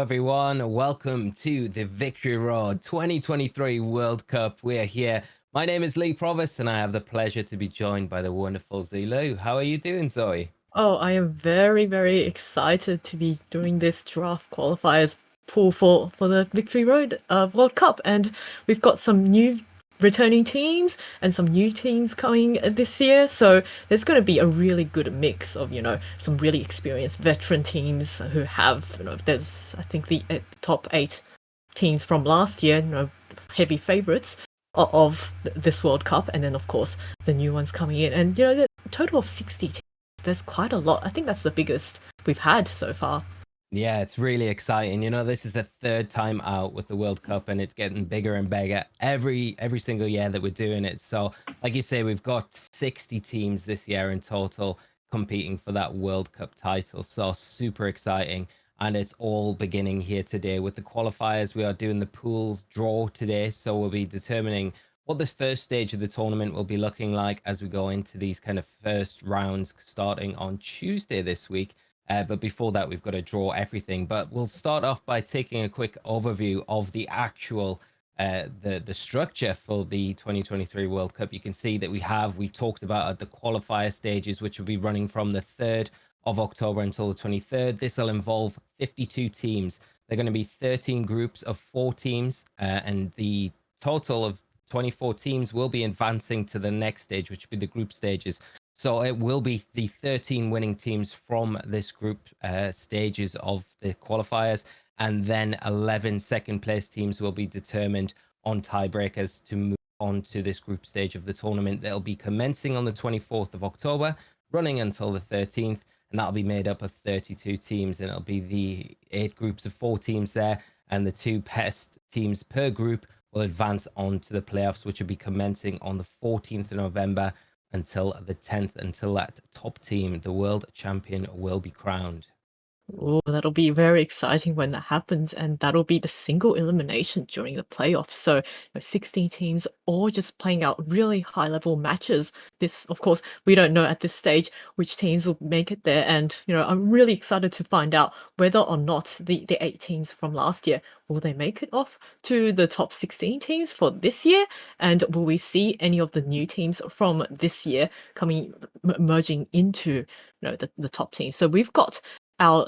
everyone. Welcome to the Victory Road 2023 World Cup. We're here. My name is Lee Provost, and I have the pleasure to be joined by the wonderful Zulu. How are you doing, Zoe? Oh, I am very, very excited to be doing this draft qualifiers pool for the Victory Road World Cup. And we've got some new returning teams and some new teams coming this year. So there's going to be a really good mix of, some really experienced veteran teams who have, there's, I think, the top 8 teams from last year, heavy favorites of this World Cup. And then, of course, the new ones coming in. And, the total of 60 teams. There's quite a lot. I think that's the biggest we've had so far. Yeah, it's really exciting. This is the third time out with the World Cup, and it's getting bigger and bigger every single year that we're doing it. So, like you say, we've got 60 teams this year in total competing for that World Cup title. So super exciting. And it's all beginning here today with the qualifiers. We are doing the pools draw today. So we'll be determining what this first stage of the tournament will be looking like as we go into these kind of first rounds starting on Tuesday this week. But before that, we've got to draw everything. But we'll start off by taking a quick overview of the actual the structure for the 2023 World Cup. You can see that we talked about the qualifier stages, which will be running from the 3rd of October until the 23rd. This will involve 52 teams. They're going to be 13 groups of 4 teams, and the total of 24 teams will be advancing to the next stage, which will be the group stages. So it will be the 13 winning teams from this group stages of the qualifiers, and then 11 second place teams will be determined on tiebreakers to move on to this group stage of the tournament. They'll be commencing on the 24th of October, running until the 13th, and that'll be made up of 32 teams, and it'll be the 8 groups of 4 teams there, and the 2 best teams per group will advance on to the playoffs, which will be commencing on the 14th of November until the 10th, until that top team, the world champion, will be crowned. Oh, that'll be very exciting when that happens, and that'll be the single elimination during the playoffs. So, 16 teams all just playing out really high-level matches. This, of course, we don't know at this stage which teams will make it there, and I'm really excited to find out whether or not the 8 teams from last year will they make it off to the top 16 teams for this year, and will we see any of the new teams from this year coming merging into the top teams? So we've got our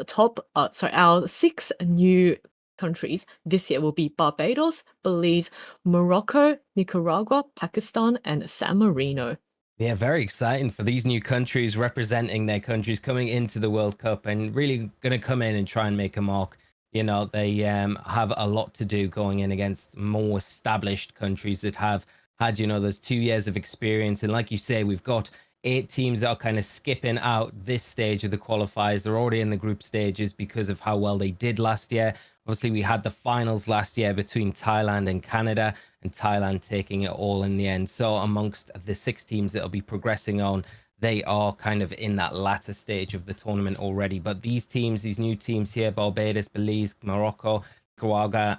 6 new countries this year will be Barbados, Belize, Morocco, Nicaragua, Pakistan, and San Marino. Yeah, very exciting for these new countries representing their countries coming into the World Cup and really going to come in and try and make a mark. They have a lot to do going in against more established countries that have had, those 2 years of experience. And like you say, we've got 8 teams that are kind of skipping out this stage of the qualifiers. They're already in the group stages because of how well they did last year. Obviously, we had the finals last year between Thailand and Canada, and Thailand taking it all in the end. So amongst the 6 teams that will be progressing on, they are kind of in that latter stage of the tournament already. But these teams, these new teams here, Barbados, Belize, Morocco, Nicaragua,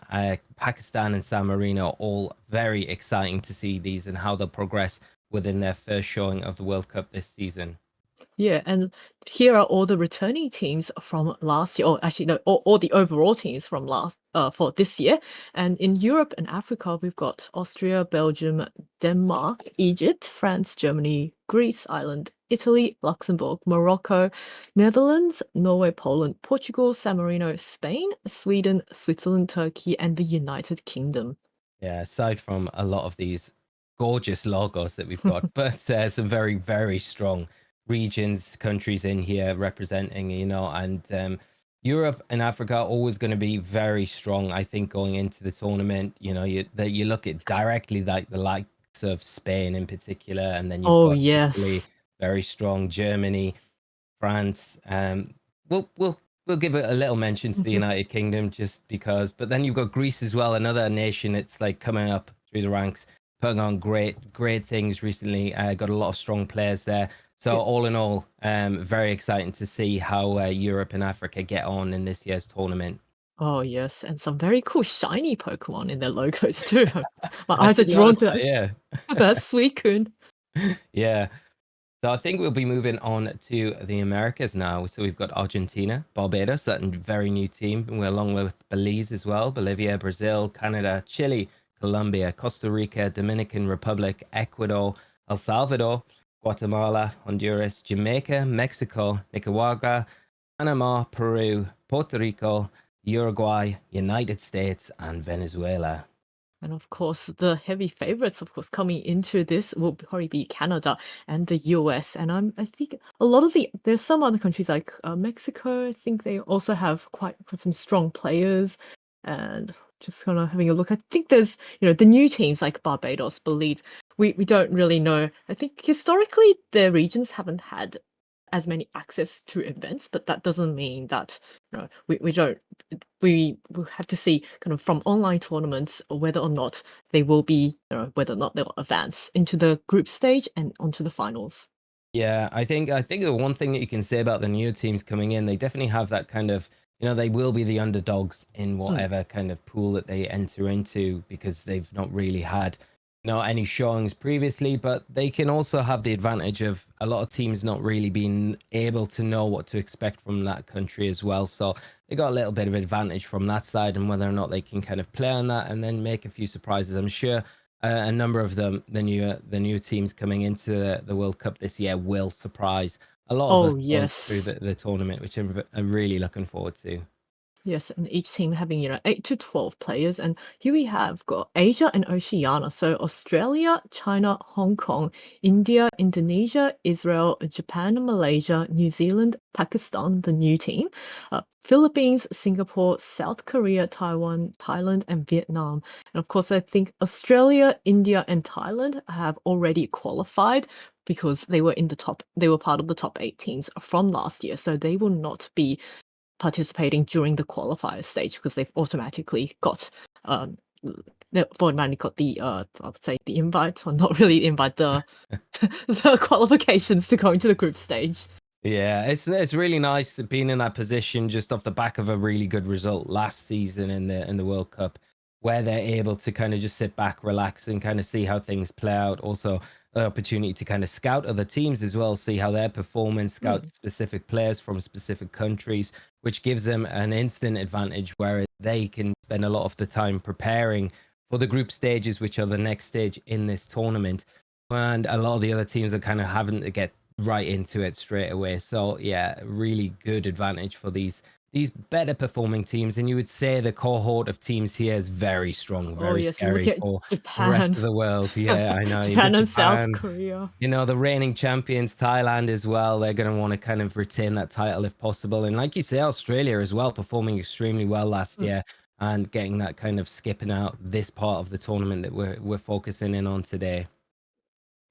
Pakistan, and San Marino, all very exciting to see these and how they'll progress within their first showing of the World Cup this season. Yeah, and here are all the returning teams from last year, or actually, no, all the overall teams from for this year. And in Europe and Africa, we've got Austria, Belgium, Denmark, Egypt, France, Germany, Greece, Ireland, Italy, Luxembourg, Morocco, Netherlands, Norway, Poland, Portugal, San Marino, Spain, Sweden, Switzerland, Turkey, and the United Kingdom. Yeah, aside from a lot of these gorgeous logos that we've got, but there's some very, very strong regions, countries in here representing, and Europe and Africa are always going to be very strong, I think, going into the tournament. You look at directly like the likes of Spain in particular, and then you've Oh, got Italy, yes. very strong, Germany, France. We'll give it a little mention to the United Kingdom just because, but then you've got Greece as well, another nation. It's like coming up through the ranks, putting on great things recently. Got a lot of strong players there. So Yeah. all in all, very exciting to see how Europe and Africa get on in this year's tournament. Oh, yes, and some very cool shiny Pokemon in their logos too. My I eyes are did drawn notice to that, that. yeah. That's Suicune. Yeah. So I think we'll be moving on to the Americas now. So we've got Argentina, Barbados, that very new team. And we're along with Belize as well, Bolivia, Brazil, Canada, Chile, Colombia, Costa Rica, Dominican Republic, Ecuador, El Salvador, Guatemala, Honduras, Jamaica, Mexico, Nicaragua, Panama, Peru, Puerto Rico, Uruguay, United States, and Venezuela. And of course, the heavy favorites, of course, coming into this will probably be Canada and the US. And I think a lot of there's some other countries like Mexico. I think they also have quite some strong players. And just kind of having a look, I think there's the new teams like Barbados, Belize. We don't really know. I think historically their regions haven't had as many access to events, but that doesn't mean that we don't we will have to see kind of from online tournaments whether or not they will be whether or not they'll advance into the group stage and onto the finals. Yeah, I think the one thing that you can say about the new teams coming in, they definitely have that kind of, they will be the underdogs in Mm. whatever kind of pool that they enter into because they've not really had, any showings previously, but they can also have the advantage of a lot of teams not really being able to know what to expect from that country as well. So they got a little bit of advantage from that side and whether or not they can kind of play on that and then make a few surprises. I'm sure a number of them, the new teams coming into the World Cup this year will surprise a lot of us Oh going through yes. the tournament, which I'm really looking forward to. Yes, and each team having, 8 to 12 players. And here we have got Asia and Oceania. So Australia, China, Hong Kong, India, Indonesia, Israel, Japan, Malaysia, New Zealand, Pakistan, the new team, Philippines, Singapore, South Korea, Taiwan, Thailand, and Vietnam. And of course, I think Australia, India, and Thailand have already qualified because they were part of the top 8 teams from last year. So they will not be participating during the qualifier stage because they've automatically got the I would say the invite, or not really invite, the the qualifications to go into the group stage. Yeah, it's really nice being in that position just off the back of a really good result last season in the World Cup, where they're able to kind of just sit back, relax, and kind of see how things play out. Also, the opportunity to kind of scout other teams as well, see how they're performing, scout Mm. specific players from specific countries, which gives them an instant advantage where they can spend a lot of the time preparing for the group stages, which are the next stage in this tournament. And a lot of the other teams are kind of having to get right into it straight away. So yeah, really good advantage for these better performing teams. And you would say the cohort of teams here is very strong, Oh very yes, and look scary at for the rest Japan. of the world. Yeah, I know. You've got Japan and South Japan, Korea. the reigning champions, Thailand as well. They're going to want to kind of retain that title if possible. And like you say, Australia as well, performing extremely well last Mm. year and getting that kind of skipping out this part of the tournament that we're focusing in on today.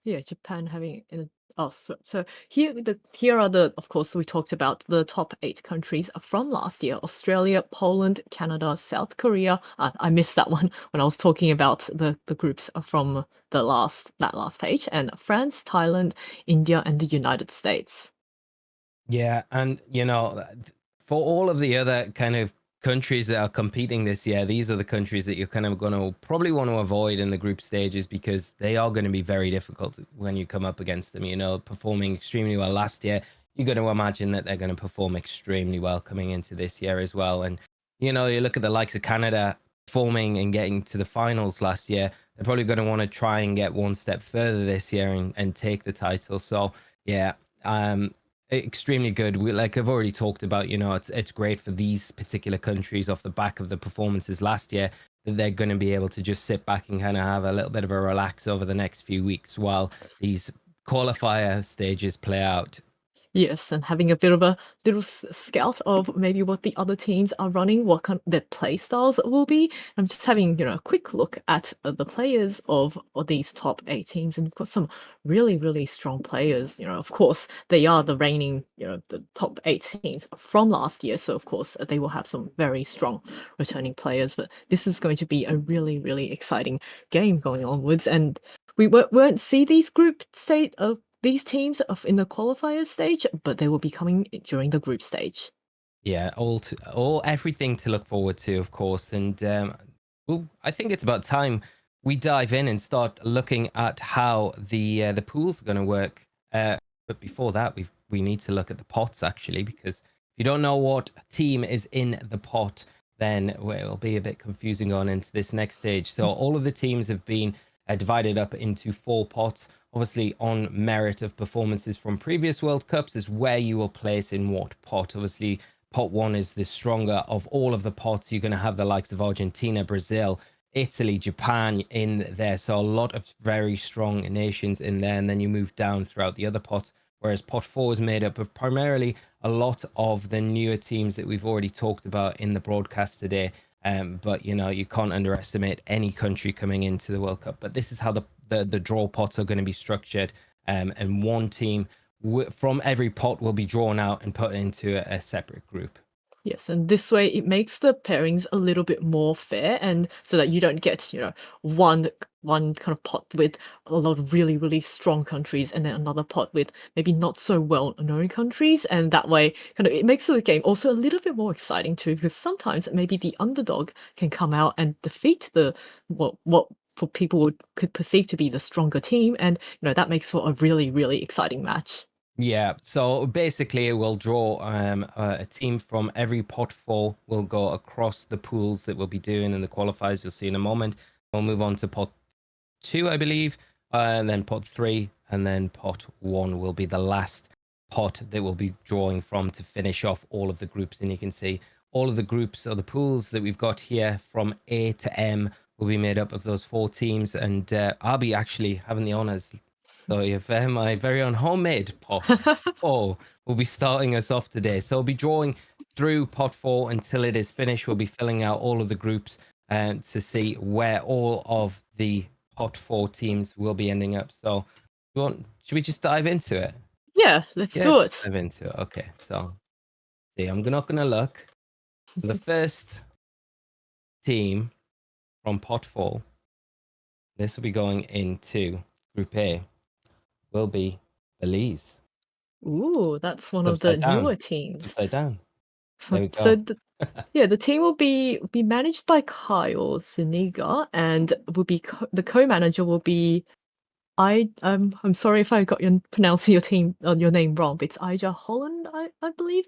Yeah, Japan having an oh, so here are the of course we talked about the top 8 countries from last year: Australia, Poland, Canada, South Korea. I missed that one when I was talking about the groups from that last page, and France, Thailand, India, and the United States. Yeah, and for all of the other kind of countries that are competing this year, these are the countries that you're kind of going to probably want to avoid in the group stages because they are going to be very difficult when you come up against them. Performing extremely well last year, you're going to imagine that they're going to perform extremely well coming into this year as well. And you look at the likes of Canada forming and getting to the finals last year, they're probably going to want to try and get one step further this year and take the title. So yeah. Extremely good. Like I've already talked about, it's great for these particular countries off the back of the performances last year that they're going to be able to just sit back and kind of have a little bit of a relax over the next few weeks while these qualifier stages play out. Yes, and having a bit of a little scout of maybe what the other teams are running, what kind their play styles will be. I'm just having a quick look at the players of these top 8 teams, and you've got some really really strong players. Of course, they are the reigning the top 8 teams from last year, so of course they will have some very strong returning players. But this is going to be a really really exciting game going onwards, and we won't see these teams in the qualifier stage, but they will be coming during the group stage. Yeah, all everything to look forward to, of course. And well, I think it's about time we dive in and start looking at how the pools are going to work. But before that, we need to look at the pots actually, because if you don't know what team is in the pot, then it'll be a bit confusing going into this next stage. So all of the teams have been divided up into 4 pots. Obviously, on merit of performances from previous World Cups is where you will place in what pot. Obviously, pot 1 is the stronger of all of the pots. You're going to have the likes of Argentina, Brazil, Italy, Japan in there. So a lot of very strong nations in there. And then you move down throughout the other pots. Whereas pot 4 is made up of primarily a lot of the newer teams that we've already talked about in the broadcast today. But, you know, you can't underestimate any country coming into the World Cup. But this is how the draw pots are going to be structured. And one team from every pot will be drawn out and put into a separate group. Yes, and this way it makes the pairings a little bit more fair, and so that you don't get, one kind of pot with a lot of really, really strong countries, and then another pot with maybe not so well-known countries, and that way, kind of, it makes the game also a little bit more exciting too, because sometimes maybe the underdog can come out and defeat the what for people could perceive to be the stronger team, and that makes for a really, really exciting match. Yeah, so basically, we'll draw a team from every pot 4. We'll go across the pools that we'll be doing in the qualifiers. You'll see in a moment. We'll move on to pot 2, I believe, and then pot 3, and then pot 1 will be the last pot that we'll be drawing from to finish off all of the groups. And you can see all of the groups or the pools that we've got here from A to M will be made up of those 4 teams. And I'll be actually having the honors. So you have my very own homemade pot 4 will be starting us off today. So we'll be drawing through pot 4 until it is finished. We'll be filling out all of the groups to see where all of the pot 4 teams will be ending up. So should we just dive into it? Yeah, let's Yeah, do just it. dive into it. Okay, so see, I'm not gonna look. The first team from pot 4, this will be going into Group A, will be Belize. Ooh, that's one It's of the upside down. newer It's teams. upside down. There we So go. yeah, the team will be managed by Kyle Zuniga, and will be the co-manager will be I'm sorry if I got your pronouncing your name wrong, but it's Ija Holland, I believe.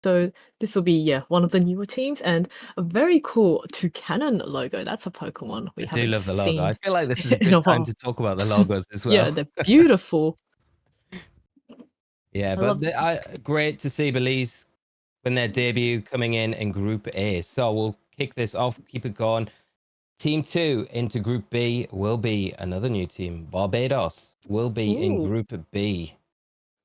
So this will be one of the newer teams, and a very cool Toucanon logo. That's a Pokemon we I do haven't love the logo. I seen feel like this is a in good a time while. to talk about the logos as Yeah, well. they're beautiful. Yeah, I but love. great to see Belize when their debut coming in Group A. So we'll kick this off, keep it going. Team 2 into Group B will be another new team. Barbados will be in Ooh. Group B.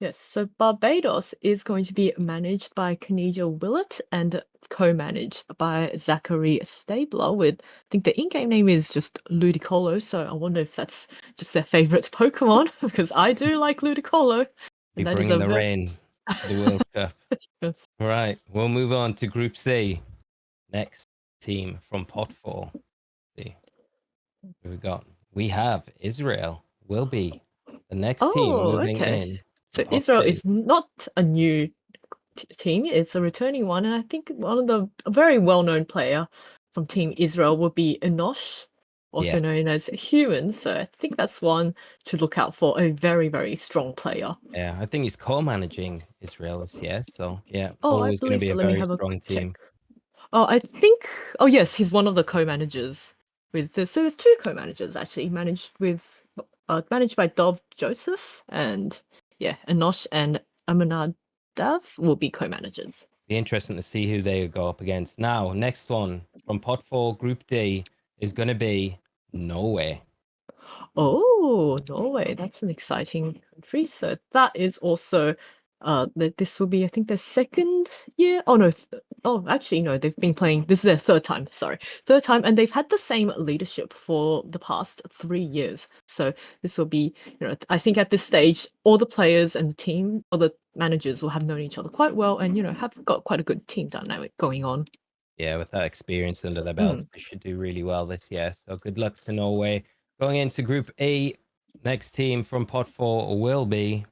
Yes, so Barbados is going to be managed by Kenija Willett and co-managed by Zachary Stabler with, I think the in-game name is just Ludicolo, so I wonder if that's just their favorite Pokemon, because I do like Ludicolo, Be and that is bringing a the very... rain to the World Cup. Yes. All right, we'll move on to Group C. Next team from Pot 4. See who we got. We have Israel will be the next team Oh, moving okay. in to So Pot Israel C. is not a new team, it's a returning one, and I think one of a very well-known player from Team Israel would be Enosh, also Yes. known as Human. So I think that's one to look out for, a very, very strong player. Yeah, I think he's co-managing Israel this year. So yeah, Oh, I always going to believe be so. a Let me very have a strong quick check. team. Oh, I think. Oh, yes, he's one of the co-managers with the. So there's two co-managers actually, managed by Dov Joseph, and yeah, Enosh and Amanadav will be co-managers. Be interesting to see who they go up against. Now, next one from Pot 4 Group D is going to be Norway. Oh, Norway, that's an exciting country. So that is also that this will be, I think, their second year. Oh no, oh actually no, they've been playing, this is their third time, sorry. Third time, and they've had the same leadership for the past 3 years. So this will be, I think at this stage, all the players and the team or the managers will have known each other quite well, and have got quite a good team dynamic going on. Yeah, with that experience under their belts, Mm. they should do really well this year. So good luck to Norway. Going into Group A, next team from Pot 4 will be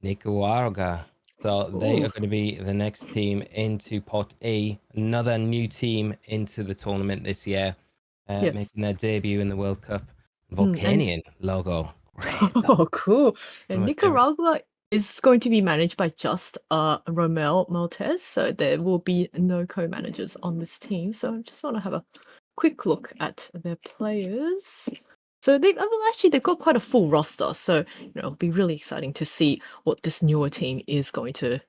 Nicaragua. So they Ooh, are going to be the next team into Pot A, another new team into the tournament this year, yes. making their debut in the World Cup. And Volcanian logo. Great. Oh, cool. One And of my favorite. Nicaragua is going to be managed by just Romel Maltese, so there will be no co-managers on this team. So I just want to have a quick look at their players. So they've got quite a full roster, so it'll be really exciting to see what this newer team is going to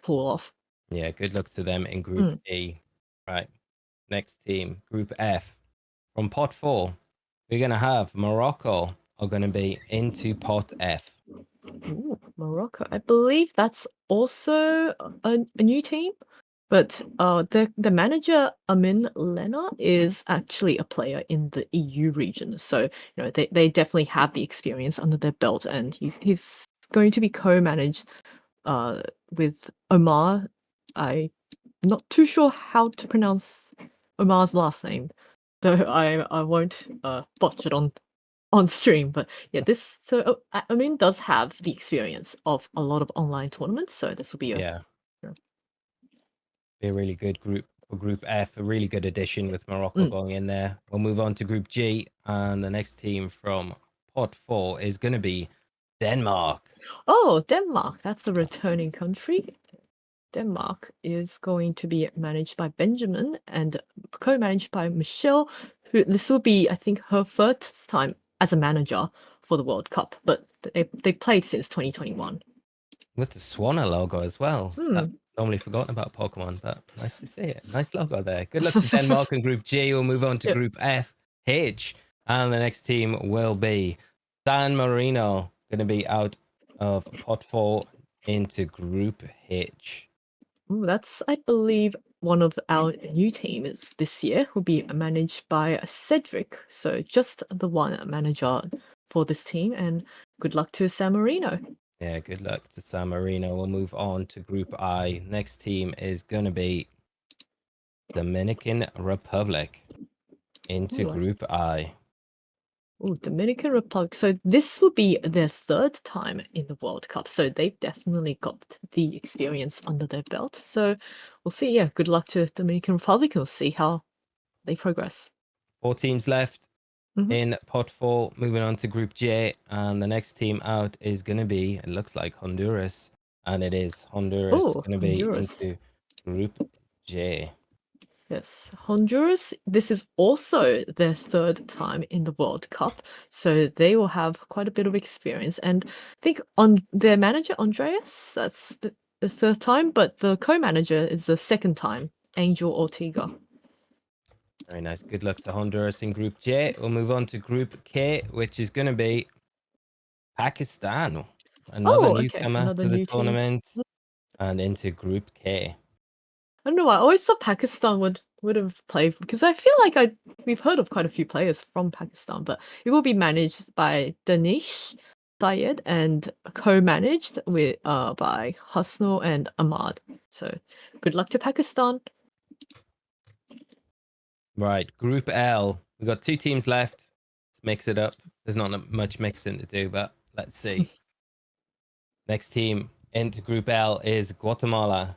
pull off. Yeah, good luck to them in Group Mm. E. Right. Next team, Group F. From pot 4, we're going to have Morocco are going to be into pot F. Ooh, Morocco. I believe that's also a new team, but the manager Amin Lena is actually a player in the EU region, so they definitely have the experience under their belt, and he's going to be co-managed with Omar. I'm not too sure how to pronounce Omar's last name, so I won't botch it on stream. But yeah, Amin does have the experience of a lot of online tournaments, so this will be Yeah, you know, be a really good group for Group F. A really good addition with Morocco mm. going in there. We'll move on to Group G, and the next team from pot 4 is going to be Denmark. Oh, Denmark, that's the returning country. Denmark is going to be managed by Benjamin and co-managed by Michelle, who this will be, I think, her first time as a manager for the World Cup, but they played since 2021. With the Swanna logo as well. Hmm. Normally forgotten about Pokemon, but nice to see it. Nice logo there. Good luck to Denmark in Group G. We'll move on to Yep. Group F, H, and the next team will be San Marino. Going to be out of pot 4 into Group H. Ooh, that's, I believe, one of our new teams this year will be managed by Cedric. So just the one manager for this team, and good luck to San Marino. Yeah, good luck to San Marino. We'll move on to Group I. Next team is going to be Dominican Republic into Ooh, Group I. Dominican Republic. So this will be their third time in the World Cup. So they've definitely got the experience under their belt. So we'll see. Yeah, good luck to Dominican Republic. We'll see how they progress. 4 teams left Mhm. in pot 4. Moving on to Group J, and the next team out is going to be, it looks like Honduras, and it is Honduras Oh, going to be Honduras. into Group J. Yes, Honduras, this is also their third time in the World Cup, so they will have quite a bit of experience. And I think on their manager, Andreas, that's the third time, but the co-manager is the second time, Angel Ortega. Very nice. Good luck to Honduras in Group J. We'll move on to Group K, which is going to be Pakistan, another Oh, okay, newcomer another to the new team. tournament, and into Group K. I don't know. I always thought Pakistan would have played because I feel like we've heard of quite a few players from Pakistan, but it will be managed by Danish Syed and co-managed with by Husnul and Ahmad. So good luck to Pakistan. Right, Group L. We've got 2 teams left. Let's mix it up. There's not much mixing to do, but let's see. Next team into Group L is Guatemala.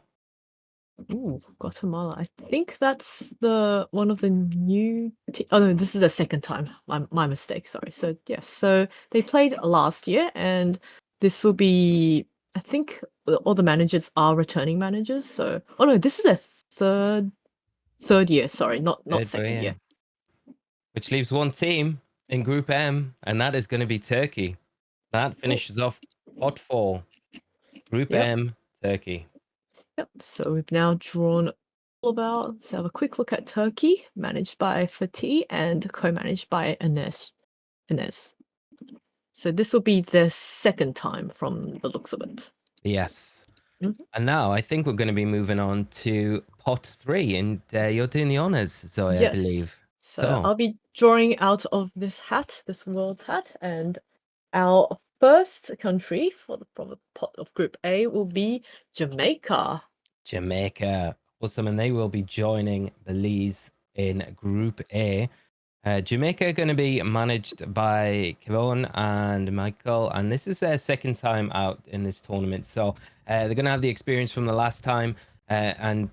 Ooh, Guatemala. I think that's the one of the new. Oh no, this is the second time. My mistake. Sorry. So yes, so they played last year, and this will be. I think all the managers are returning managers. So oh no, this is their third year. Sorry, not Third second year. year. Which leaves 1 team in Group M, and that is going to be Turkey. That Oh, finishes off pot 4. Group yep, M, Turkey. yep. So we've now drawn all about. Let's have a quick look at Turkey, managed by Fatih and co-managed by Ines. So this will be the second time from the looks of it. Yes. Mhm. And now I think we're going to be moving on to pot 3, and you're doing the honors, Zoe, I Yes. believe. So So, I'll be drawing out of this hat, this world's hat, and our first country from the pot of Group A will be Jamaica. Jamaica. Awesome. And they will be joining Belize in Group A. Jamaica are going to be managed by Kevon and Michael, and this is their second time out in this tournament. So they're going to have the experience from the last time and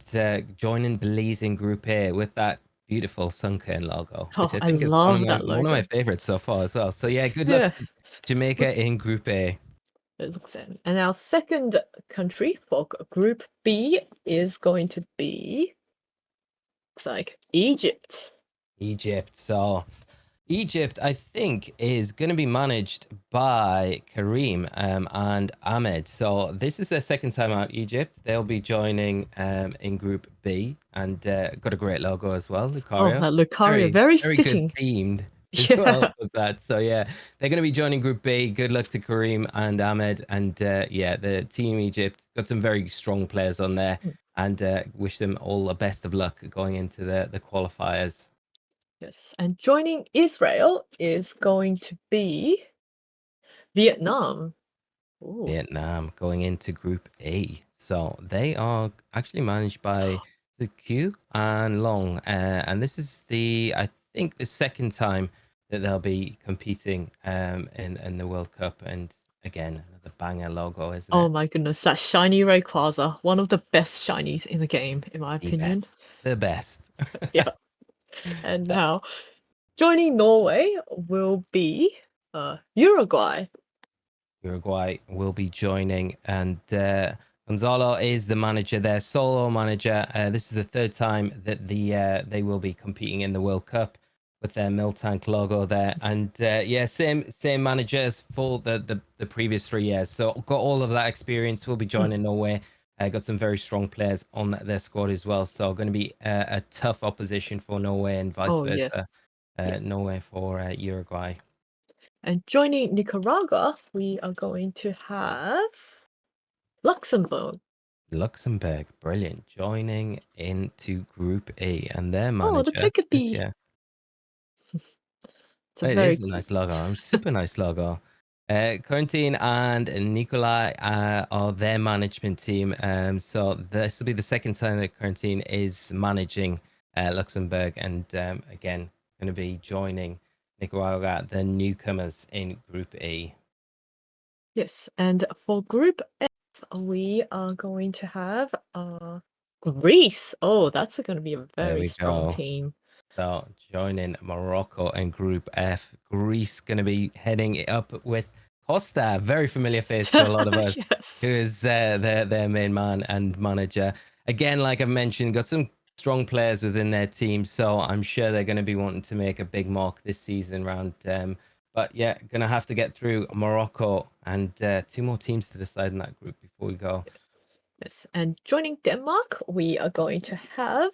joining Belize in Group A with that beautiful sunken logo, which Oh, I I think is one of love my that one of my logo. favorites so far as well. So yeah, good luck Yeah. Jamaica in Group A. And our second country for Group B is going to be, looks like Egypt. Egypt. So Egypt, I think, is going to be managed by Kareem and Ahmed. So this is their second time out, Egypt. They'll be joining in Group B and got a great logo as well, Oh, Lucario. that Lucario, very Very good fitting. themed as well with that. So yeah, they're going to be joining Group B. Good luck to Kareem and Ahmed. And yeah, the team Egypt got some very strong players on there. And wish them all the best of luck going into the qualifiers. Yes, and joining Israel is going to be Vietnam. Ooh. Vietnam going into Group A. So they are actually managed by the Q and Long. And this is I think, the second time that they'll be competing in the World Cup. And again, another banger logo, isn't Oh it? my goodness, that shiny Rayquaza, one of the best shinies in the game, in my The opinion. best. The best. Yeah. And now, joining Norway will be Uruguay. Uruguay will be joining, and Gonzalo is the manager, their solo manager. This is the third time that they will be competing in the World Cup with their Miltank logo there, and yeah, same manager as for the previous 3 years. So got all of that experience. Will be joining Norway. Got some very strong players on their squad as well. So going to be a tough opposition for Norway and vice Oh, yes. versa. Norway for Uruguay. And joining Nicaragua, we are going to have Luxembourg. Luxembourg, brilliant. Joining into Group A, and their Oh, the manager this Tickety. year. It's a It very is a nice logo. Super nice logo. Quarantine and Nikolai are their management team. So this will be the second time that Quarantine is managing Luxembourg, and again, going to be joining Nicaragua, the newcomers in Group A. Yes, and for Group F, we are going to have Greece. Oh, that's going to be a There very we strong go. team. So joining Morocco in Group F, Greece going to be heading up with Costa, very familiar face to a lot of us, Yes. who is their main man and manager. Again, like I've mentioned, got some strong players within their team, so I'm sure they're going to be wanting to make a big mark this season round. But yeah, going to have to get through Morocco and two more teams to decide in that group before we go. Yes, and joining Denmark, we are going to have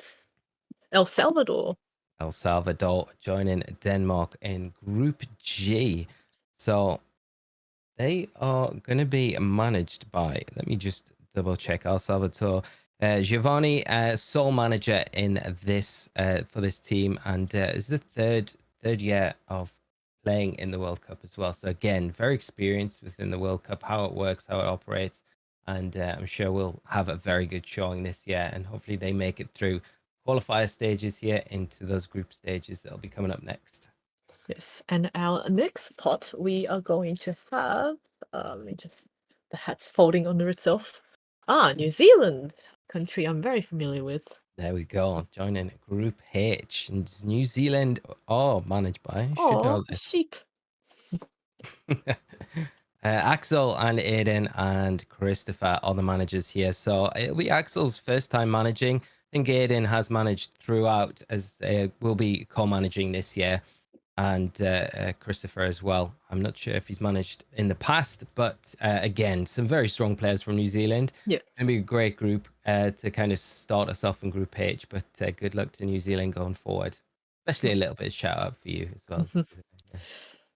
El Salvador. El Salvador joining Denmark in Group G. So they are going to be managed by, let me just double check, El Salvador. Giovanni, sole manager in this for this team, and is the third year of playing in the World Cup as well. So again, very experienced within the World Cup, how it works, how it operates, and I'm sure we'll have a very good showing this year, and hopefully they make it through qualifier stages here into those group stages that'll be coming up next. Yes, and our next pot, we are going to have, let me just, the hat's folding under itself. New Zealand, country I'm very familiar with. There we go. Joining Group H. And New Zealand are managed by, I should Oh, know this. sheep. Axel and Aiden and Christopher are the managers here. So it'll be Axel's first time managing. I think Aiden has managed throughout, as will be co-managing this year. And Christopher as well. I'm not sure if he's managed in the past, but again, some very strong players from New Zealand. Yeah. Going to be a great group to kind of start us off in Group H, but good luck to New Zealand going forward. Especially a little bit of shout out for you as well.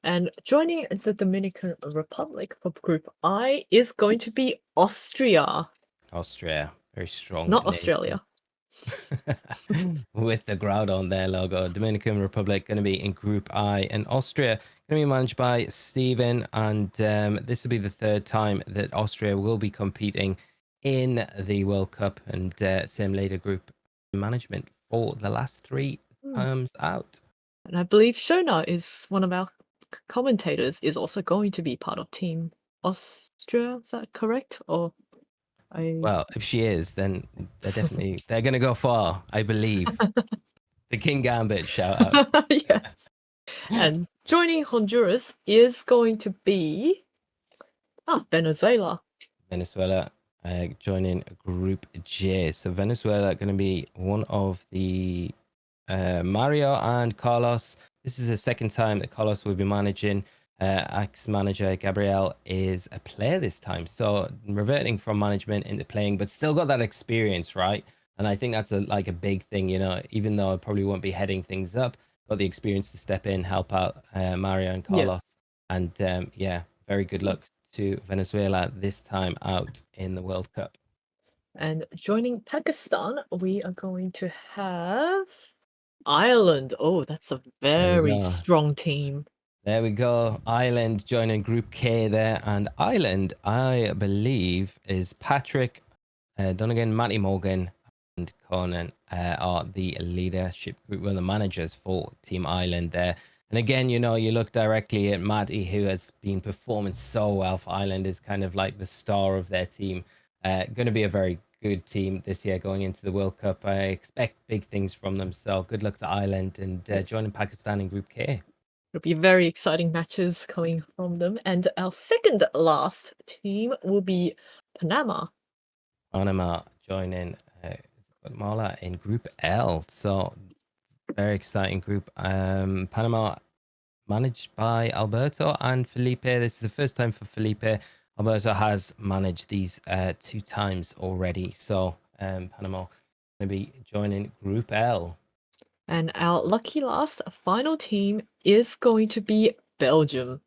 And joining the Dominican Republic for Group I is going to be Austria, Austria, very strong not nation. Australia. With the Groud on their logo. Dominican Republic going to be in Group I, and Austria going to be managed by Steven. And this will be the third time that Austria will be competing in the World Cup, and same later group management for the last three times out. And I believe Shona is one of our commentators, is also going to be part of Team Austria. Is that correct? Or Well, if she is, then they're going to go far, I believe. The King Gambit shout out. yes. And joining Honduras is going to be Venezuela. Venezuela joining Group J. So Venezuela going to be one of the Mario and Carlos. This is the second time that Carlos will be managing. Ex-manager Gabriel is a player this time, so reverting from management into playing, but still got that experience, right? And I think that's like a big thing, even though I probably won't be heading things up, got the experience to step in, help out Mario and Carlos. Yes. And yeah, very good luck to Venezuela this time out in the World Cup. And joining Pakistan, we are going to have Ireland. Oh, that's a very strong team. There we go. Ireland joining Group K there. And Ireland, I believe, is Patrick, Donegan, Matty Morgan, and Conan are the leadership group, well, the managers for Team Ireland there. And again, you look directly at Matty, who has been performing so well for Ireland, is kind of like the star of their team. Going to be a very good team this year going into the World Cup. I expect big things from them. So good luck to Ireland and joining Pakistan in Group K. It'll be very exciting matches coming from them. And our second last team will be Panama. Panama joining Guatemala in Group L. So very exciting group. Panama managed by Alberto and Felipe. This is the first time for Felipe. Alberto has managed these 2 times already. So Panama going to be joining Group L. And our lucky last final team is going to be Belgium.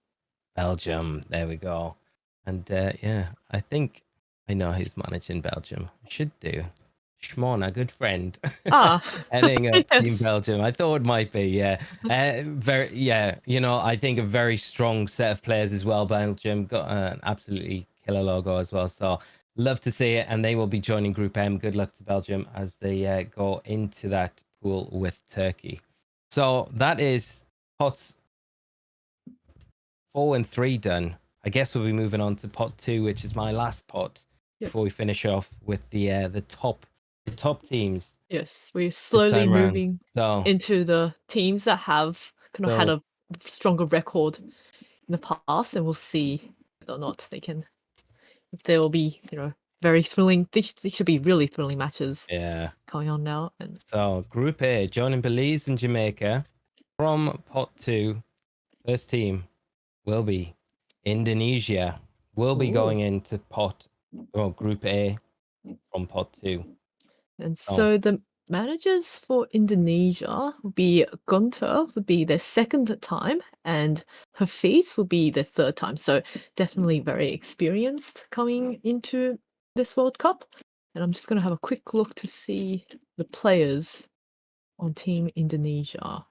Belgium, there we go. And yeah, I think I know who's managing Belgium. Should do. Shimon, a good friend. Heading up Team Yes. Belgium. I thought it might be, yeah. I think a very strong set of players as well. Belgium got an absolutely killer logo as well. So love to see it. And they will be joining Group M. Good luck to Belgium as they go into that pool with Turkey. So that is pots 4 and 3 done. I guess we'll be moving on to pot 2, which is my last pot before we finish off with the top teams. Yes, we're slowly moving so, into the teams that have kind of had a stronger record in the past, and we'll see whether or not they can, if there will be, very thrilling. These should be really thrilling matches. Yeah. Going on now. And so Group A, joining Belize and Jamaica from pot 2. First team will be Indonesia. Will be going into Group A from pot 2. And so the managers for Indonesia would be Gunter, would be their second time, and Hafiz will be their third time. So definitely very experienced coming into this World Cup. And I'm just going to have a quick look to see the players on Team Indonesia.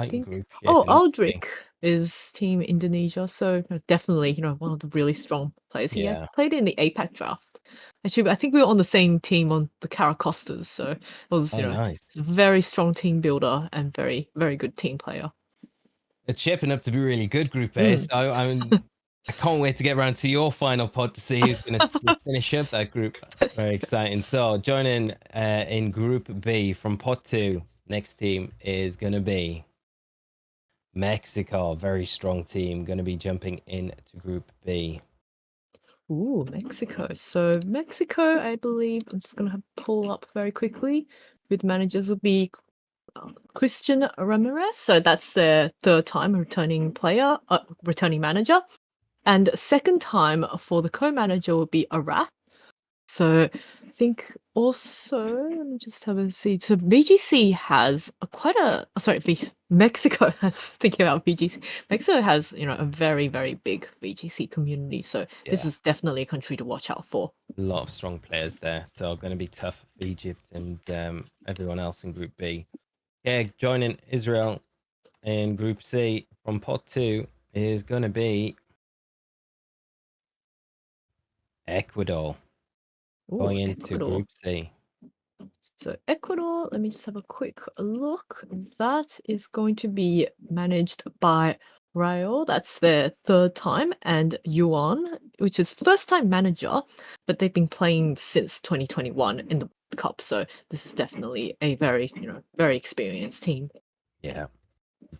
Group Aldrich is Team Indonesia, so definitely, one of the really strong players. He had played in the APAC draft. Actually, I think we were on the same team on the Caracostas, so it was, nice. a very strong team builder and very, very good team player. It's shaping up to be really good, Group A. So I can't wait to get around to your final pod to see who's going to finish up that group. Very exciting. So joining in Group B from pot 2, next team is going to be Mexico. Very strong team. Going to be jumping into Group B. Ooh, Mexico. So Mexico, I believe, I'm just going to pull up very quickly. With managers will be Christian Ramirez. So that's their third time returning manager. And second time for the co-manager will be Arath. So I think also, let me just have a see. So VGC has Mexico has, thinking about VGC, Mexico has, a very, very big VGC community. So this is definitely a country to watch out for. A lot of strong players there. So going to be tough for Egypt and everyone else in Group B. Yeah, joining Israel in Group C from pot 2 is going to be Ecuador. Going into Group C. So Ecuador, let me just have a quick look. That is going to be managed by Rayo. That's their third time, and Yuan, which is first time manager, but they've been playing since 2021 in the Cup. So this is definitely a very, very experienced team. Yeah.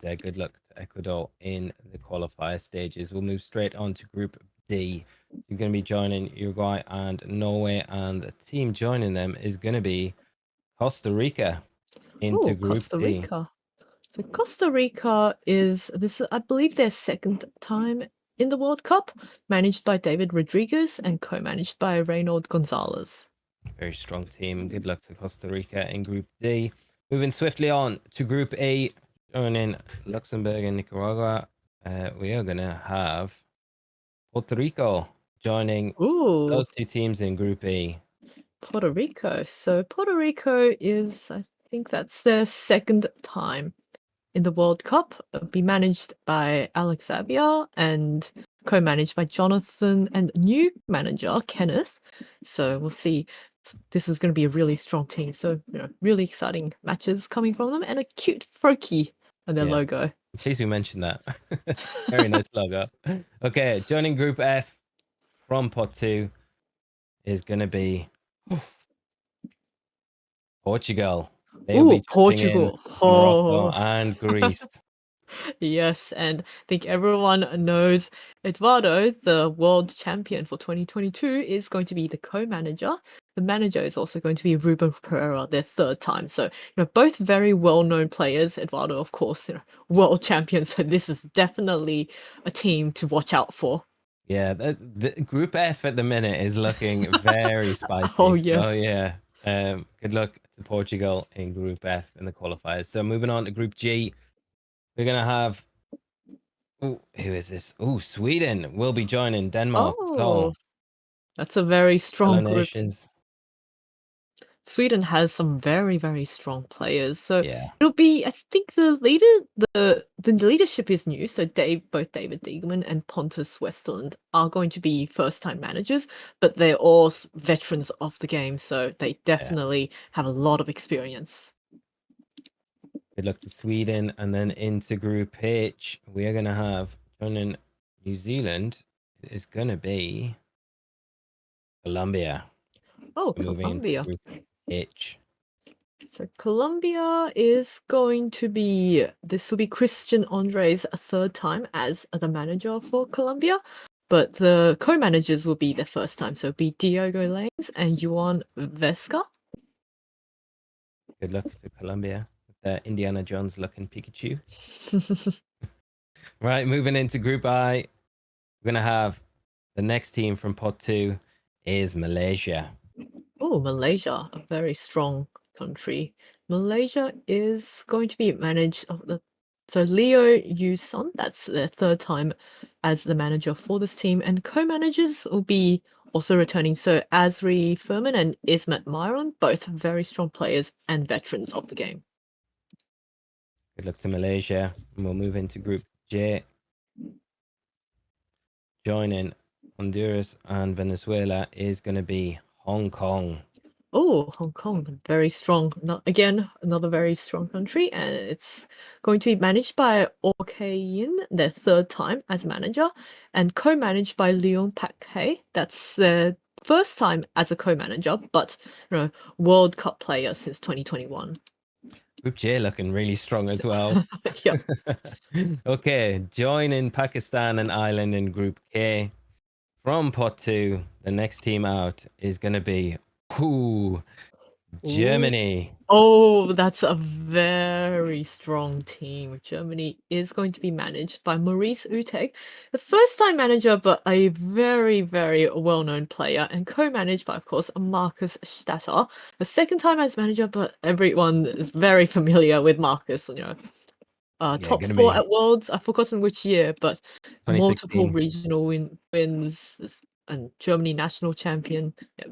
Good luck to Ecuador in the qualifier stages. We'll move straight on to Group D. You're going to be joining Uruguay and Norway, and the team joining them is going to be Costa Rica into Oh, Group Costa D. Rica. So Costa Rica is this, I believe, their second time in the World Cup, managed by David Rodriguez and co-managed by Reynold Gonzalez. Very strong team. Good luck to Costa Rica in Group D. Moving swiftly on to Group A, joining Luxembourg and Nicaragua. We are going to have Puerto Rico joining Ooh, those two teams in Group E. Puerto Rico. So Puerto Rico is, I think that's their second time in the World Cup. It'll be managed by Alex Xavier and co-managed by Jonathan and new manager Kenneth. So we'll see. This is going to be a really strong team. So really exciting matches coming from them, and a cute Froakie on their Yeah. logo. Please, we mentioned that. Very nice logo. Okay, joining Group F from Pot 2 is going to be Portugal. They'll Ooh, be jumping in Portugal. Morocco Oh. and Greece. Yes, and I think everyone knows Eduardo, the world champion for 2022, is going to be the co-manager. The manager is also going to be Ruben Pereira, their third time. So, both very well-known players. Eduardo, of course, world champion. So this is definitely a team to watch out for. Yeah, the Group F at the minute is looking very spicy. Oh, So yes. yeah, good luck to Portugal in Group F in the qualifiers. So moving on to Group G, we're gonna have. Ooh, who is this? Oh, Sweden will be joining Denmark. Oh, So that's a very fellow strong group. nations. Sweden has some very, very strong players. So Yeah, it'll be, I think the leadership is new. So both David Deigman and Pontus Westerland are going to be first time managers, but they're all veterans of the game. So they yeah. definitely have a lot of experience. Good luck to Sweden, and then into Group H, we are gonna have joining New Zealand. It is gonna be Colombia. Oh, Moving into Colombia. Group H. So Colombia is going to be, this will be Christian Andre's third time as the manager for Colombia, but the co-managers will be the first time. So it'll be Diogo Lanes and Juan Vesca. Good luck to Colombia with the Indiana Jones looking Pikachu. Right, moving into Group I, we're gonna have the next team from Pot 2 is Malaysia. Oh, Malaysia, a very strong country. Malaysia is going to be managed so Leo Yusun, that's their third time as the manager for this team, and co-managers will be also returning. So Azri Furman and Ismet Myron, both very strong players and veterans of the game. Good luck to Malaysia. And we'll move into Group J. Joining Honduras and Venezuela is going to be Hong Kong. Oh, Hong Kong, very strong. Again, another very strong country, and it's going to be managed by Ok Yin, their third time as manager, and co-managed by Leon Pak Hei. That's their first time as a co-manager, but World Cup player since 2021. Group J looking really strong as well. Yeah. Okay, joining Pakistan and Ireland in Group K. From Pot 2, the next team out is going to be Ooh. Germany. Oh, that's a very strong team. Germany is going to be managed by Maurice Uteg, the first time manager, but a very, very well known player, and co managed by, of course, Marcus Statter, the second time as manager, but everyone is very familiar with Marcus. Yeah, Top going to four be at Worlds, I've forgotten which year, but multiple 2016. regional wins and Germany national champion. Yeah,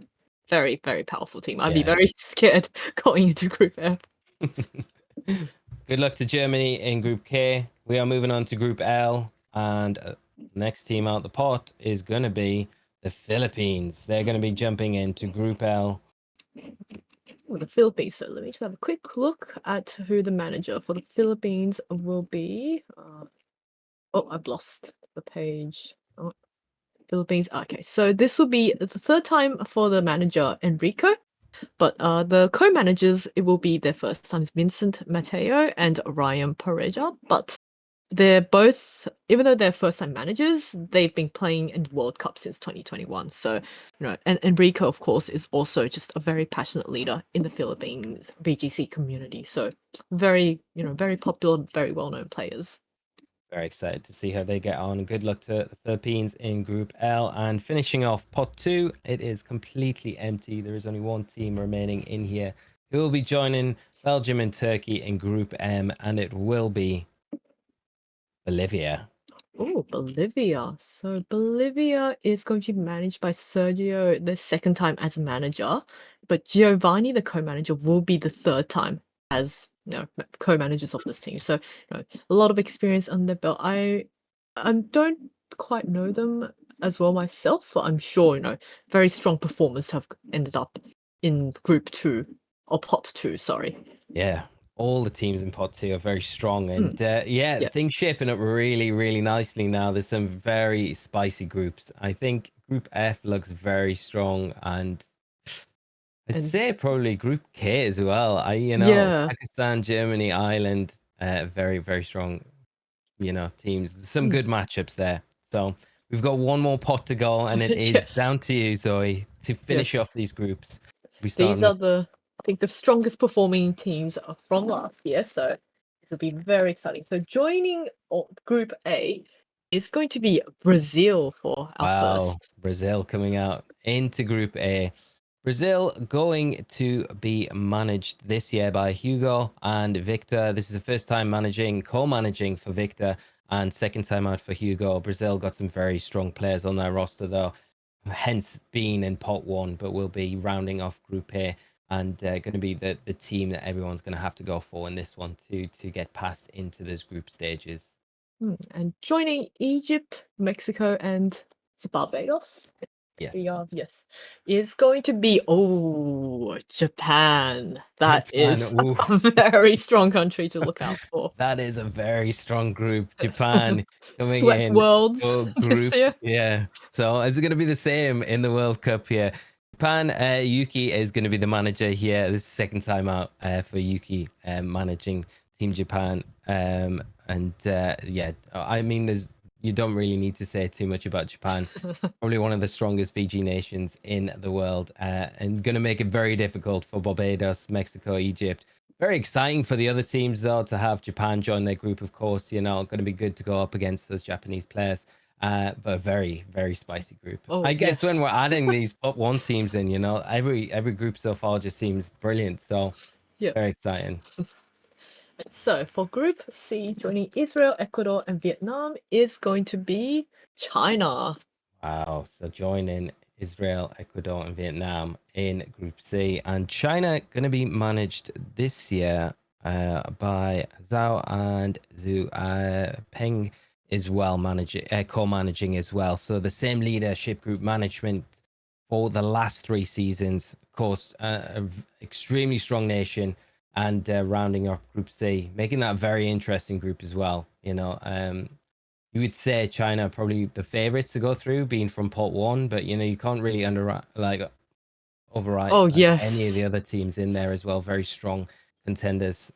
very, very powerful team. I'd be Yeah. very scared going into Group F. Good luck to Germany in Group K. We are moving on to Group L, and next team out the pot is going to be the Philippines. They're going to be jumping into Group L. Oh, the Philippines. So let me just have a quick look at who the manager for the Philippines will be. Oh, I've lost the page. Oh, Philippines. Okay, so this will be the third time for the manager Enrico. But the co-managers, it will be their first times Vincent Matteo and Ryan Pareja. But they're both, even though they're first-time managers, they've been playing in the World Cup since 2021. So, and Enrico, of course, is also just a very passionate leader in the Philippines VGC community. So, very, very popular, very well-known players. Very excited to see how they get on. Good luck to the Philippines in Group L. And finishing off Pot 2, it is completely empty. There is only one team remaining in here who will be joining Belgium and Turkey in Group M, and it will be Bolivia. Oh, Bolivia. So Bolivia is going to be managed by Sergio the second time as manager, but Giovanni, the co-manager, will be the third time as co-managers of this team. So a lot of experience on their belt. I don't quite know them as well myself, but I'm sure very strong performers have ended up in Group 2 or Pot 2. Sorry. Yeah, all the teams in Pot 2 are very strong. And Yeah. things shaping up really, really nicely now. There's some very spicy groups. I think Group F looks very strong. And I'd And say probably Group K as well. yeah. Pakistan, Germany, Ireland, very, very strong, teams. Some Mm. good matchups there. So we've got one more pot to go, and it is Yes. down to you, Zoe, to finish off Yes. these groups. We These starting are with I think, the strongest performing teams from last year, so this will be very exciting. So joining Group A is going to be Brazil for our wow, first. Brazil coming out into Group A. Brazil going to be managed this year by Hugo and Victor. This is the first time co-managing for Victor, and second time out for Hugo. Brazil got some very strong players on their roster, though, hence being in pot 1, but we'll be rounding off Group A and going to be the team that everyone's going to have to go for in this one to get past into those group stages. And joining Egypt, Mexico, and is it Barbados? Yes. Yes, is going to be Japan. That Japan. is Ooh. a very strong country to look out for. That is a very strong group. Japan coming Swept in worlds for this group. year. Yeah. So it's going to be the same in the World Cup here. Japan, Yuki is going to be the manager here. This is the second time out for Yuki managing Team Japan. I mean, you don't really need to say too much about Japan. Probably one of the strongest VG nations in the world, and going to make it very difficult for Barbados, Mexico, Egypt. Very exciting for the other teams, though, to have Japan join their group, of course. Going to be good to go up against those Japanese players. But a very, very spicy group. Oh, I guess when yes. we're adding these pot 1 teams in, every group so far just seems brilliant. So Yep. very exciting. So for Group C, joining Israel, Ecuador, and Vietnam is going to be China. Wow. So joining Israel, Ecuador, and Vietnam in Group C. And China going to be managed this year by Zhao and Zhu Peng as well, co-managing as well. So the same leadership group management for the last 3 seasons. Of course, extremely strong nation, and rounding up Group C, making that a very interesting group as well. You would say China are probably the favorites to go through, being from pot 1, but you can't really override Oh, any of yes. the other teams in there as well. Very strong contenders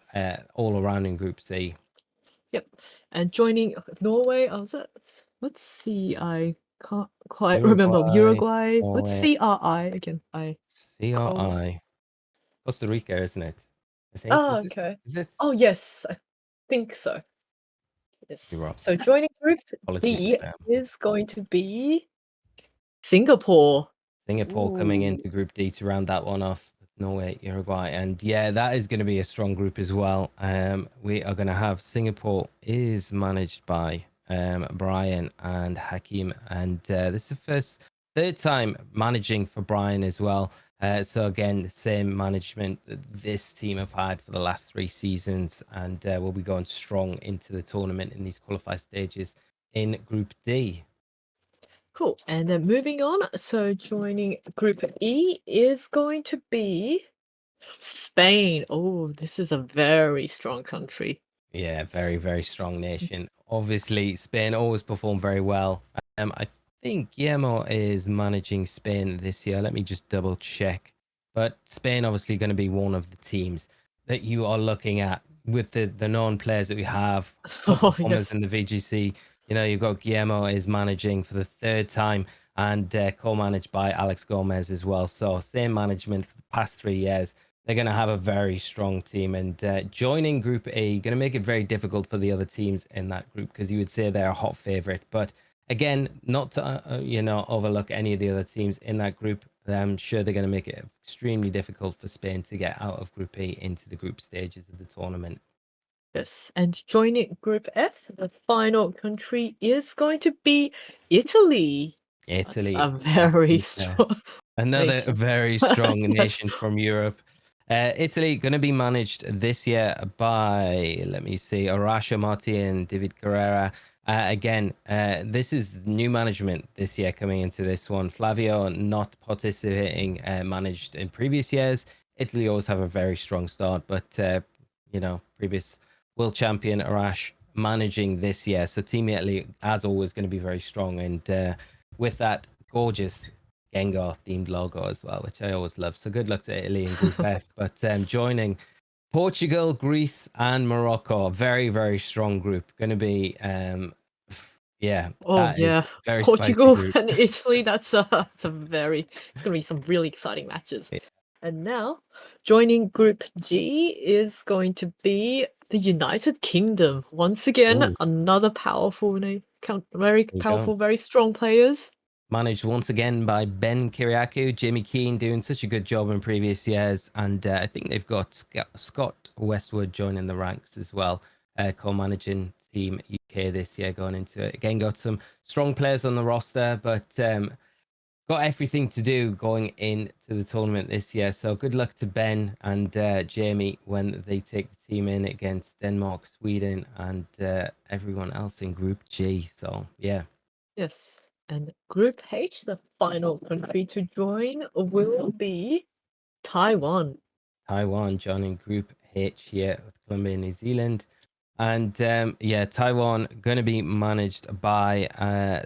all around in Group C. Yep. And joining Norway, let's see, I can't quite remember. Uruguay, Uruguay. What's Norway, CRI again? CRI, Costa Rica, isn't it? I think, Oh, is it? okay. Is it? Oh, yes, I think so. You're Yes. wrong. So joining Group Apologies to D them. is going to be Singapore. Singapore coming Ooh. into Group D to round that one off. Norway, Uruguay, and yeah, that is going to be a strong group as well. We are going to have Singapore is managed by Brian and Hakim, and this is the third time managing for Brian as well. So again, same management that this team have had for the last 3 seasons, and we'll be going strong into the tournament in these qualifier stages in Group D. Cool. And then moving on, so joining Group E is going to be Spain. Oh, this is a very strong country. Yeah, very, very strong nation. Obviously, Spain always perform very well. I think Guillermo is managing Spain this year. Let me just double check. but Spain obviously going to be one of the teams that you are looking at with the known players that we have, top Oh, performers yes. in the VGC. You know, you've got Guillermo is managing for the third time and co-managed by Alex Gomez as well. So same management for the past 3 years. They're going to have a very strong team, and joining Group A going to make it very difficult for the other teams in that group, because you would say they're a hot favorite. But again, not to overlook any of the other teams in that group. I'm sure they're going to make it extremely difficult for Spain to get out of Group A into the group stages of the tournament. Yes, and joining Group F, the final country is going to be Italy. That's Italy, a very Super. strong Another nation. very strong Yes. nation from Europe. Italy going to be managed this year by, let me see, Horacio Marti and David Carrera. Again, this is new management this year coming into this one. Flavio not participating, managed in previous years. Italy always have a very strong start, but previous world champion Arash managing this year. So Team Italy, as always, going to be very strong, and with that gorgeous Gengar themed logo as well, which I always love. So good luck to Italy in Group F. But joining Portugal, Greece, and Morocco, a very, very strong group. Going to be, yeah, Oh, that is yeah. a very spicy Portugal group. and Italy, it's gonna be some really exciting matches. Yeah. And now, joining Group G is going to be the United Kingdom. Once again, Ooh, another very there you go. powerful, very strong players. Managed once again by Ben Kiriakou, Jimmy Keane doing such a good job in previous years, and I think they've got Scott Westwood joining the ranks as well, co-managing Team UK this year going into it. Again, got some strong players on the roster, but got everything to do going into the tournament this year. So good luck to Ben and Jamie when they take the team in against Denmark, Sweden, and everyone else in Group G. So yeah. Yes. And Group H, the final country to join, will be Taiwan. Taiwan joining Group H here with Colombia and New Zealand. And yeah, Taiwan going to be managed by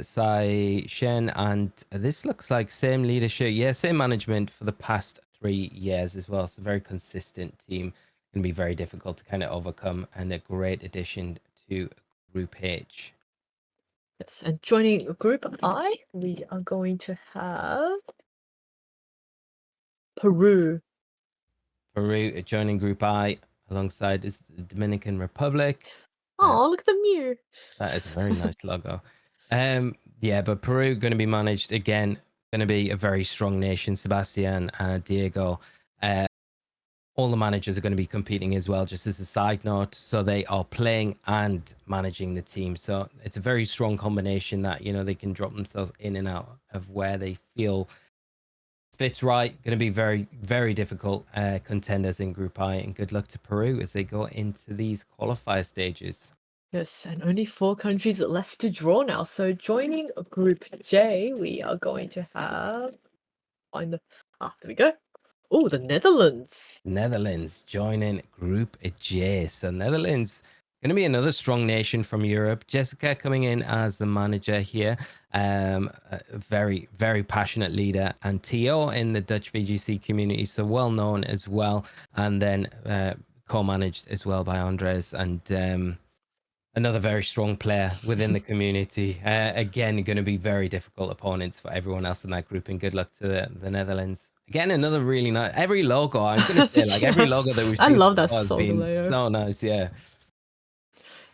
Sai Shen. And this looks like same leadership. Yeah, same management for the past 3 years as well. So very consistent team. Going to be very difficult to kind of overcome, and a great addition to Group H. Yes, and joining Group I, we are going to have Peru. Peru joining Group I alongside is the Dominican Republic. Oh, look at the Mew. That is a very nice logo. Yeah, but Peru going to be managed again. Going to be a very strong nation. Sebastian, Diego, all the managers are going to be competing as well. Just as a side note, so they are playing and managing the team. So it's a very strong combination that they can drop themselves in and out of where they feel fits right. Going to be very, very difficult contenders in Group I. And good luck to Peru as they go into these qualifier stages. Yes, and only 4 countries left to draw now. So joining Group J, we are going to have there we go. Oh, the Netherlands. Netherlands joining Group J. So Netherlands going to be another strong nation from Europe. Jessica coming in as the manager here. A very, very passionate leader. And Theo in the Dutch VGC community, so well known as well. And then co-managed as well by Andres, and another very strong player within the community. Again, going to be very difficult opponents for everyone else in that group. And good luck to the Netherlands. Again, another really nice. Every logo, I'm going to say, like every Yes, logo that we've I seen love so that far has been Solgaleo. so nice. Yeah.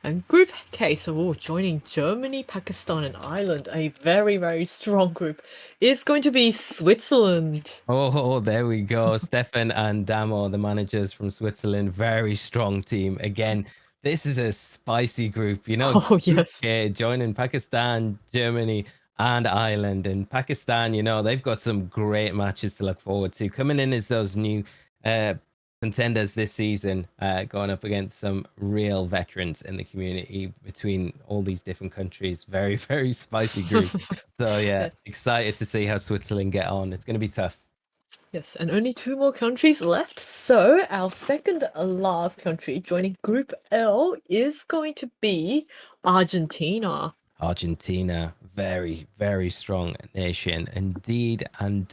And Group K, so joining Germany, Pakistan, and Ireland, a very, very strong group, is going to be Switzerland. Oh, there we go. Stefan and Damo, the managers from Switzerland, very strong team. Again, this is a spicy group. Oh, Group yes. K joining Pakistan, Germany, and Ireland. And Pakistan, they've got some great matches to look forward to. Coming in as those new contenders this season, going up against some real veterans in the community between all these different countries. Very, very spicy group. So yeah, Yeah. excited to see how Switzerland get on. It's going to be tough. Yes, and only 2 more countries left. So our second last country joining Group L is going to be Argentina. Argentina, very, very strong nation indeed. And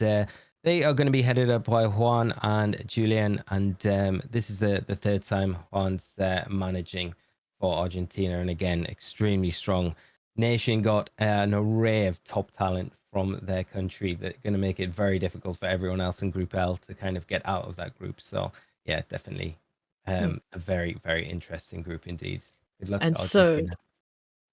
They are going to be headed up by Juan and Julian, and this is the third time Juan's managing for Argentina, and again, extremely strong nation. Got an array of top talent from their country that are going to make it very difficult for everyone else in Group L to kind of get out of that group. So yeah, definitely Mm. a very, very interesting group indeed. Good luck to And so Argentina.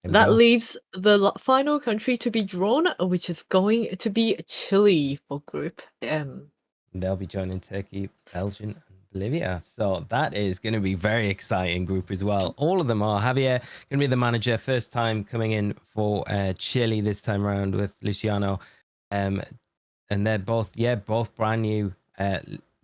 Here we that go. leaves the final country to be drawn, which is going to be Chile for Group M. They'll be joining Turkey, Belgium, and Bolivia. So that is going to be very exciting group as well. All of them are. Javier going to be the manager, first time coming in for Chile this time around with Luciano. Um, and they're both, both brand new,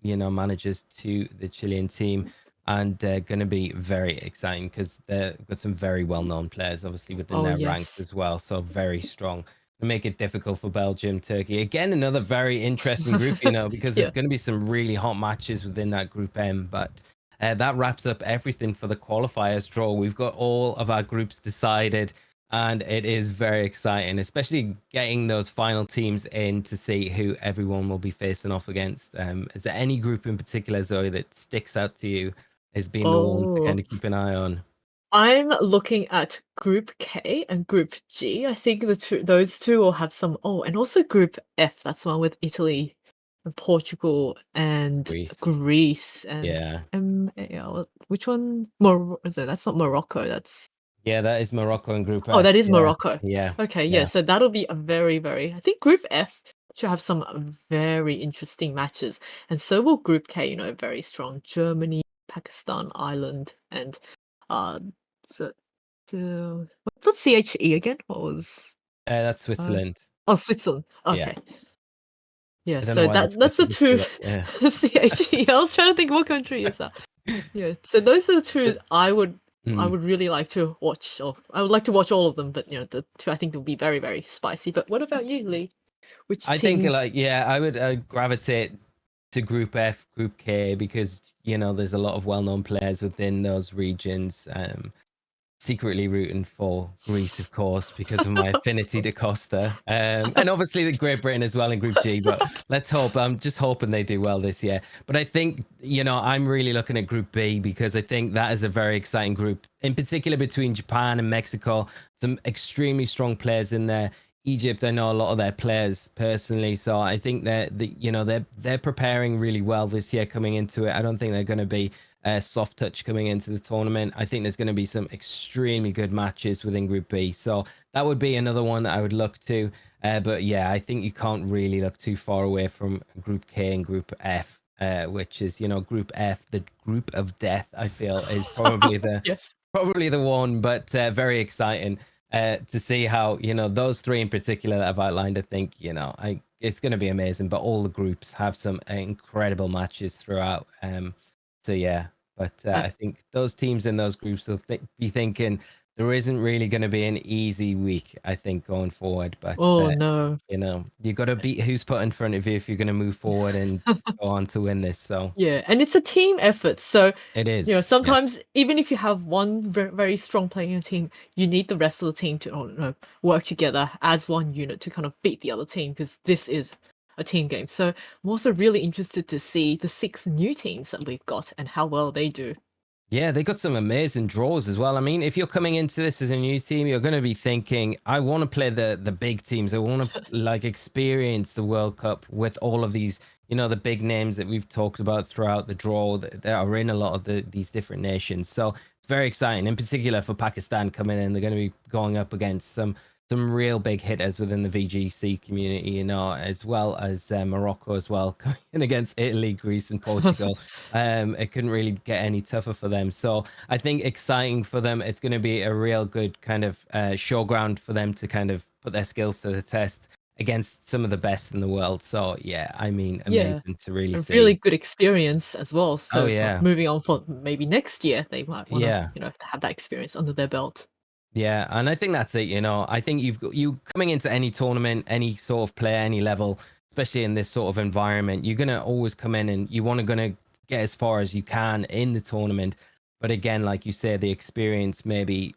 managers to the Chilean team, and going to be very exciting because they've got some very well-known players, obviously within Oh, their ranks yes. as well. So very strong. To make it difficult for Belgium, Turkey. Again, another very interesting group, because Yeah. there's going to be some really hot matches within that Group M. But that wraps up everything for the qualifiers draw. We've got all of our groups decided, and it is very exciting, especially getting those final teams in to see who everyone will be facing off against. Is there any group in particular, Zoe, that sticks out to you as being the one to Oh. kind of keep an eye on? I'm looking at Group K and Group G. I think those two will have some. Oh, and also Group F. That's the one with Italy and Portugal and Greece. Greece and Yeah. which one? That's not Morocco. That's Yeah, that is Morocco in Group oh, F. that is Yeah. Morocco. Yeah. Okay, yeah. Yeah. So that'll be a very, very. I think Group F should have some very interesting matches, and so will Group K. Very strong Germany, Pakistan, Ireland, and uh, so what's CHE again? What was That's uh Switzerland. oh, Switzerland. Yeah. Okay. Yeah, I don't know so why the that's Swiss the are just do two that. Yeah. CHE. I was trying to think what country is that. Yeah. So those are the two I Mm. would really like to watch, or I would like to watch all of them, but the two I think will be very, very spicy. But what about you, Lee? Which I think teams? like I would gravitate to Group F, Group K because there's a lot of well-known players within those regions. Secretly rooting for Greece, of course, because of my affinity to Costa, and obviously the Great Britain as well in Group G. But let's hope. I'm just hoping they do well this year. But I think I'm really looking at Group B because I think that is a very exciting group, in particular between Japan and Mexico. Some extremely strong players in there. Egypt, I know a lot of their players personally, so I think they're preparing really well this year coming into it. I don't think they're going to be soft touch coming into the tournament. I think there's going to be some extremely good matches within Group B, so that would be another one that I would look to. But yeah, I think you can't really look too far away from Group K and Group F, which is Group F, the group of death. I feel is probably the Yes. one, but very exciting to see how those three in particular that I've outlined. I think it's going to be amazing. But all the groups have some incredible matches throughout. So yeah, but Uh, I think those teams in those groups will be thinking there isn't really going to be an easy week. I think going forward, but oh no. you got to beat who's put in front of you if you're going to move forward and go on to win this. So Yeah, and it's a team effort. So, it is, yes. sometimes even if you have one very strong player in your team, you need the rest of the team to work together as one unit to kind of beat the other team because this is a team game. So, I'm also really interested to see the 6 new teams that we've got and how well they do. Yeah, they got some amazing draws as well. I mean, if you're coming into this as a new team, you're going to be thinking, I want to play the big teams. I want to like experience the World Cup with all of these, the big names that we've talked about throughout the draw that are in a lot of these different nations. So it's very exciting, in particular for Pakistan coming in. They're going to be going up against some real big hitters within the VGC community, as well as Morocco as well, coming in against Italy, Greece, and Portugal. It couldn't really get any tougher for them. So I think exciting for them. It's going to be a real good kind of showground for them to kind of put their skills to the test against some of the best in the world. So yeah, I mean, Yeah, amazing to really a really see. good experience as well. Oh So for yeah, moving on for maybe next year, they might want to, yeah. have that experience under their belt. Yeah, and I think that's it. I think you coming into any tournament, any sort of player, any level, especially in this sort of environment, you're gonna always come in and you want to gonna get as far as you can in the tournament. But again, like you said, the experience maybe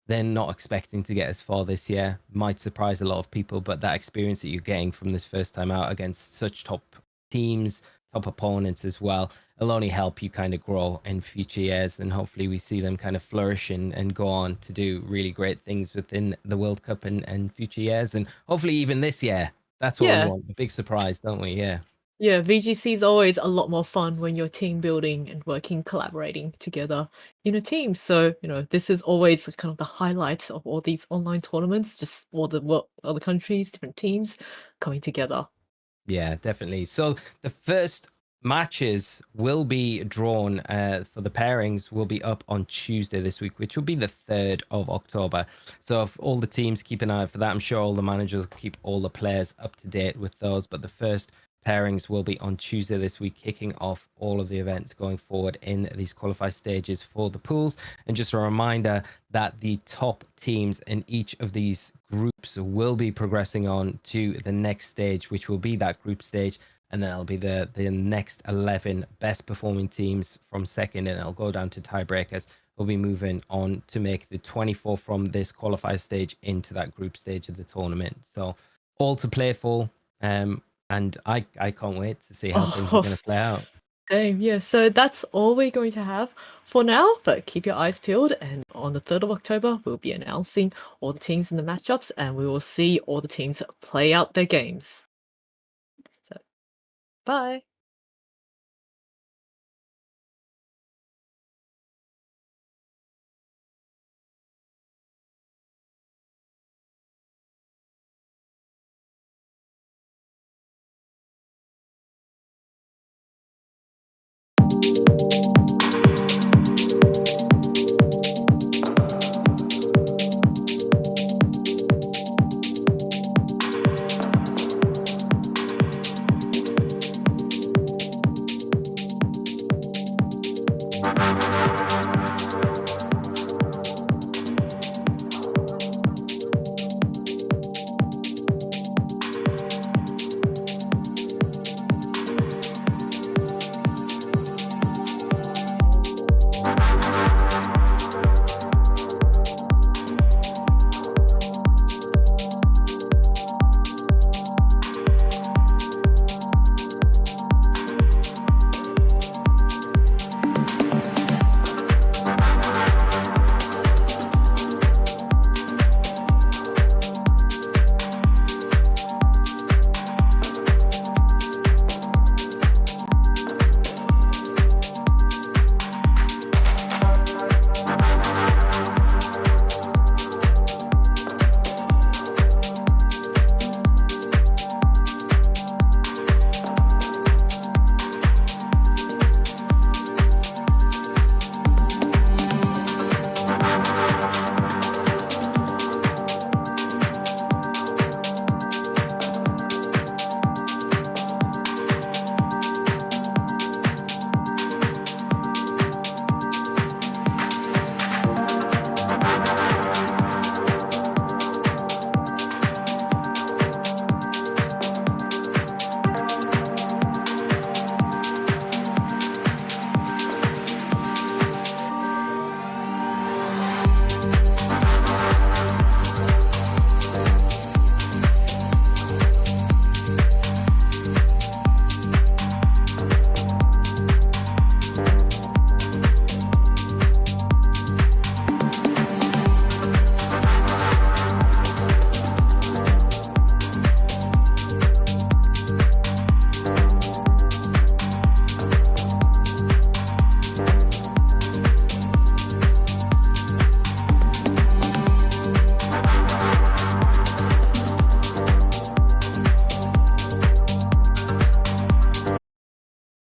they're not expecting to get as far this year. Might surprise a lot of people, but that experience that you're getting from this first time out against such top teams, top opponents as well, it'll only help you kind of grow in future years. And hopefully we see them kind of flourish and go on to do really great things within the World Cup and future years. And hopefully even this year. That's what we Yeah. want. A big surprise, don't we? Yeah. Yeah, VGC is always a lot more fun when you're team building and working, collaborating together in a team. So, this is always kind of the highlight of all these online tournaments, just all the countries, different teams coming together. Yeah, definitely. So the first matches will be drawn for the pairings will be up on Tuesday this week, which will be the 3rd of October. So if all the teams keep an eye out for that, I'm sure all the managers will keep all the players up to date with those. But the first pairings will be on Tuesday this week, kicking off all of the events going forward in these qualify stages for the pools. And just a reminder that the top teams in each of these groups will be progressing on to the next stage, which will be that group stage. And then it'll be the next 11 best performing teams from second, and it'll go down to tiebreakers. We'll be moving on to make the 24 from this qualifier stage into that group stage of the tournament. So all to play for. And I can't wait to see how things are Oh, going to play out. same. Yeah. So that's all we're going to have for now, but keep your eyes peeled. And on the 3rd of October, we'll be announcing all the teams in the matchups, and we will see all the teams play out their games. So, bye.